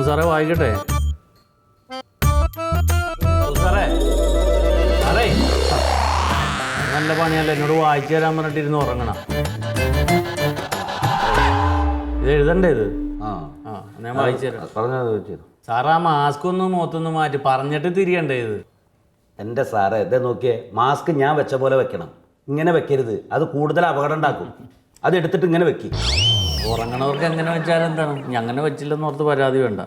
സാറേ വായിക്കട്ടെ. സാറേ സാറേ നല്ല പണിയല്ല, എന്നോട് വായിച്ചു തരാൻ പറഞ്ഞിട്ടിരുന്ന് ഉറങ്ങണം. ഇത് എഴുതണ്ടേ ഇത്? ഞാൻ വായിച്ചു തരാം. സാറ് ആ മാസ്ക് ഒന്ന് മുഖത്തൊന്ന് മാറ്റി പറഞ്ഞിട്ട് തിരിയണ്ടേ ഇത്? എൻ്റെ സാറേ ഇതേ നോക്കിയേ, മാസ്ക് ഞാൻ വെച്ച പോലെ വെക്കണം, ഇങ്ങനെ വെക്കരുത്, അത് കൂടുതൽ അപകടം ഉണ്ടാക്കും. അത് എടുത്തിട്ട് ഇങ്ങനെ വെക്കി. ഉറങ്ങണവർക്ക് എങ്ങനെ വെച്ചാലും എന്താണ്, അങ്ങനെ വെച്ചില്ലെന്ന് ഓർത്ത് പരാതി വേണ്ട.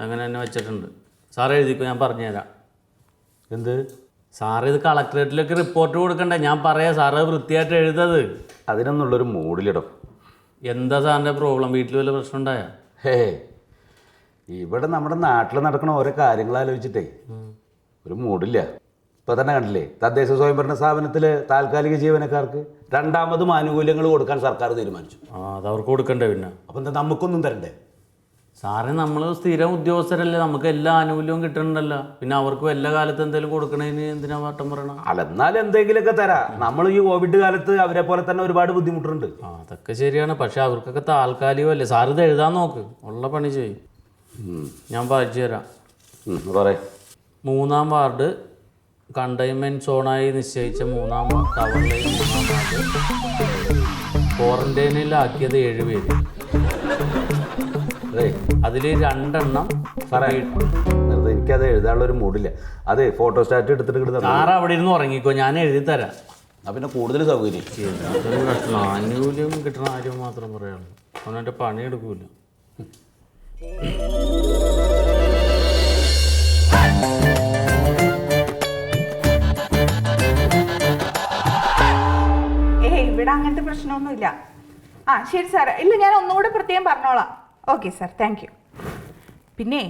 അങ്ങനെ തന്നെ വെച്ചിട്ടുണ്ട്. സാറ് എഴുതിക്കോ, ഞാൻ പറഞ്ഞുതരാം. എന്ത് സാറ് ഇത് കളക്ടറേറ്റിലേക്ക് റിപ്പോർട്ട് കൊടുക്കണ്ടേ? ഞാൻ പറയാം, സാറ് വൃത്തിയായിട്ട് എഴുതത്. അതിനൊന്നുള്ളൊരു മൂഡിലിടും. എന്താ സാറിൻ്റെ പ്രോബ്ലം? വീട്ടിൽ വല്ല പ്രശ്നം ഉണ്ടായാ? ഹേ, ഇവിടെ നമ്മുടെ നാട്ടിൽ നടക്കുന്ന ഓരോ കാര്യങ്ങൾ ആലോചിച്ചിട്ടേ ഒരു മൂഡില്ല. ഇപ്പോൾ തന്നെ കണ്ടില്ലേ, തദ്ദേശ സ്വയംഭരണ സ്ഥാപനത്തിൽ താൽക്കാലിക ജീവനക്കാർക്ക് രണ്ടാമതും ആനുകൂല്യങ്ങൾ കൊടുക്കാൻ സർക്കാർ തീരുമാനിച്ചു. അത് അവർക്ക് കൊടുക്കണ്ടേ? പിന്നെ അപ്പം എന്താ നമുക്കൊന്നും തരണ്ടേ? സാറേ, നമ്മൾ സ്ഥിരം ഉദ്യോഗസ്ഥരല്ലേ, നമുക്ക് എല്ലാ ആനുകൂല്യവും കിട്ടണമല്ലോ. പിന്നെ അവർക്ക് എല്ലാ കാലത്ത് എന്തെങ്കിലും കൊടുക്കണതിന് എന്തിനാ വാട്ടം പറയണം? അല്ല, എന്നാലും എന്തെങ്കിലുമൊക്കെ തരാം. നമ്മൾ ഈ കോവിഡ് കാലത്ത് അവരെ പോലെ തന്നെ ഒരുപാട് ബുദ്ധിമുട്ടുണ്ട്. അതൊക്കെ ശരിയാണ്. പക്ഷെ അവർക്കൊക്കെ താൽക്കാലികമല്ലേ. സാർ ഇത് എഴുതാൻ നോക്ക്, ഉള്ള പണി ചെയ്യും. ഞാൻ വായിച്ചു തരാം. 3-ാം വാർഡ് കണ്ടെയ്ൻമെൻറ്റ് സോണായി നിശ്ചയിച്ച 3-ാം ടവറിലെയും 3-ാം വാർഡ് ക്വാറന്റൈനിലാക്കിയത് 7 പേര്. അതിൽ 2 എണ്ണം സാറേ, എനിക്കത് എഴുതാനുള്ള ഒരു മൂഡില്ല. അത് ഫോട്ടോസ്റ്റാറ്റ് എടുത്തിട്ട് സാറ് അവിടെ ഇരുന്ന് ഉറങ്ങിക്കോ, ഞാൻ എഴുതി തരാം. പിന്നെ കൂടുതൽ സൗകര്യം. ആനുകൂല്യം കിട്ടണ കാര്യം മാത്രം പറയാനുള്ളൂ. അവനെൻ്റെ പണിയെടുക്കൂല. ഇവിടെ അങ്ങനത്തെ പ്രശ്നമൊന്നുമില്ല. ശരി സാർ, ഇല്ല ഞാൻ ഒന്നുകൂടെ പ്രത്യേകം പറഞ്ഞോളാം. Okay sir, thank you. പിന്നെ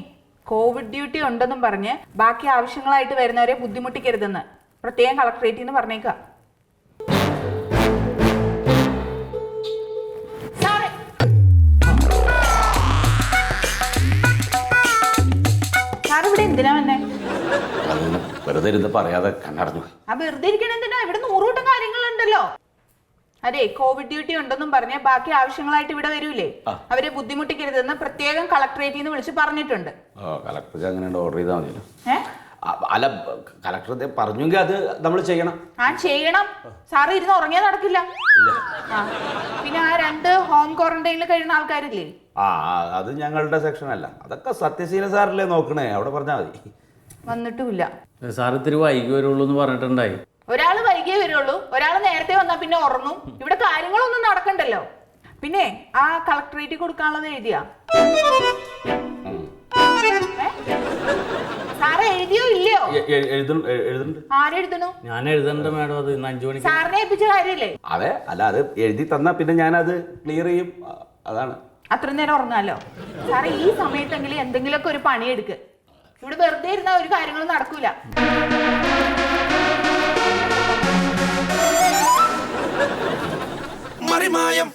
കോവിഡ് ഡ്യൂട്ടി ഉണ്ടെന്നും പറഞ്ഞ് ബാക്കി ആവശ്യങ്ങളായിട്ട് വരുന്നവരെ ബുദ്ധിമുട്ടിക്കരുതെന്ന് പ്രത്യേകം കളക്ടറേറ്റിൽ നിന്ന് പറഞ്ഞേക്കാം. സാർ ഇവിടെ എന്തിനാ വന്നേ? വെറുതെ ഇരുന്ന് പറയാതെ കണ്ണടഞ്ഞു. വെറുതെ ഇരിക്കണ എന്തിനാ? ഇവിടെ 100 കൂട്ടം കാര്യങ്ങളുണ്ടല്ലോ. അതെ, കോവിഡ് ഡ്യൂട്ടി ഉണ്ടെന്നും പറഞ്ഞ് ബാക്കി ആവശ്യങ്ങളായിട്ട് ഇവിടെ വരൂലേ, അവരെ ബുദ്ധിമുട്ടിക്കരുതെന്ന് പ്രത്യേകം കളക്ടറേറ്റിൽ നിന്ന് വിളിച്ച് പറഞ്ഞിട്ടുണ്ട്. കളക്ടർക്ക് അങ്ങനെ ഓർഡർ ചെയ്താൽ മതിയല്ലോ. അല്ല, കളക്ടർ പറഞ്ഞെങ്കിൽ അത് നമ്മൾ ചെയ്യണം. ചെയ്യണം. സാറ് ഇരുന്ന് ഉറങ്ങിയാൽ നടക്കില്ല. പിന്നെ ആ 2 ഹോം ക്വാറന്റൈനിൽ കഴിയുന്ന ആൾക്കാരില്ലേ, അത് ഞങ്ങളുടെ സെക്ഷൻ അല്ല. അതൊക്കെ സത്യശീല സാറല്ലേ നോക്കണേ, അവിടെ പറഞ്ഞാൽ മതി. വന്നിട്ടുമില്ല. സാർ ഇത്തിരി വൈകി വരുള്ളൂ എന്ന് പറഞ്ഞിട്ടുണ്ടായി. ഒരാൾ വൈകിയേ വരുള്ളൂ, ഒരാൾ നേരത്തെ വന്നാൽ പിന്നെ ഉറങ്ങും. ഇവിടെ കാര്യങ്ങളൊന്നും നടക്കണ്ടല്ലോ. പിന്നെ ആ കളക്ടറേറ്റ് കൊടുക്കാനുള്ളത് എഴുതിയാ? സാറ് എഴുതിയോ ഇല്ലയോ? ആരെഴുതണു? ഞാൻ എഴുതണ്ട മേഡം, അത് 5 മണിക്ക് സാറിനെ ഏൽപ്പിച്ച കാര്യല്ലേ? അതെ, അല്ല അത് എഴുതി തന്നാ പിന്നെ ഞാനത് ക്ലിയർ ചെയ്യും. അതാണ്. അത്ര നേരം ഉറങ്ങാലോ. സാറേ, ഈ സമയത്തെങ്കിലും എന്തെങ്കിലുമൊക്കെ ഒരു പണിയെടുക്ക്. ഇവിടെ വെറുതെ ഇരുന്നാൽ ഒരു കാര്യങ്ങളും നടക്കൂല. മറിമായം